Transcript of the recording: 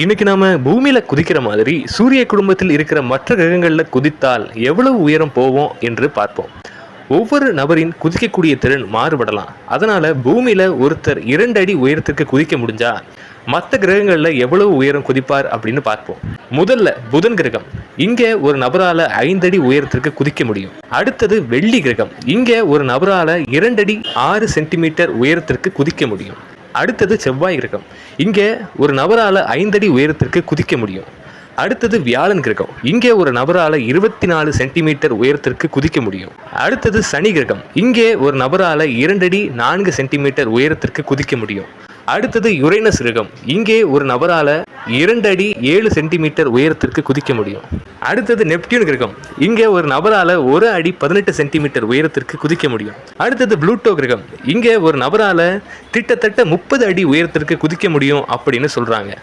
இன்னைக்கு நாம பூமியில குதிக்கிற மாதிரி சூரிய குடும்பத்தில் இருக்கிற மற்ற கிரகங்கள்ல குதித்தால் எவ்வளவு உயரம் போவோம் என்று பார்ப்போம். ஒவ்வொரு நபரின் குதிக்கக்கூடிய திறன் மாறுபடலாம். அதனால பூமியில ஒருத்தர் 2 அடி உயரத்திற்கு குதிக்க முடிஞ்சா மற்ற கிரகங்கள்ல எவ்வளவு உயரம் குதிப்பார் அப்படின்னு பார்ப்போம். முதல்ல புதன் கிரகம். இங்க ஒரு நபரால 5 அடி உயரத்திற்கு குதிக்க முடியும். அடுத்தது வெள்ளி கிரகம். இங்க ஒரு நபரால 2 அடி 6 சென்டிமீட்டர் உயரத்திற்கு குதிக்க முடியும். அடுத்தது செவ்வாய் கிரகம். இங்கே ஒரு நபரால் 5 அடி உயரத்திற்கு குதிக்க முடியும். அடுத்தது வியாழன் கிரகம். இங்கே ஒரு நபரால் 24 சென்டிமீட்டர் உயரத்திற்கு குதிக்க முடியும். அடுத்தது சனி கிரகம். இங்கே ஒரு நபரால் 2 அடி 4 சென்டிமீட்டர் உயரத்திற்கு குதிக்க முடியும். அடுத்தது யுரேனஸ் கிரகம். இங்கே ஒரு நபரால 2 அடி 7 சென்டிமீட்டர் உயரத்திற்கு குதிக்க முடியும். அடுத்தது நெப்டியூன் கிரகம். இங்கே ஒரு நபரால 1 அடி 18 சென்டிமீட்டர் உயரத்திற்கு குதிக்க முடியும். அடுத்தது புளூட்டோ கிரகம். இங்கே ஒரு நபரால கிட்டத்தட்ட 30 அடி உயரத்திற்கு குதிக்க முடியும் அப்படின்னு சொல்றாங்க.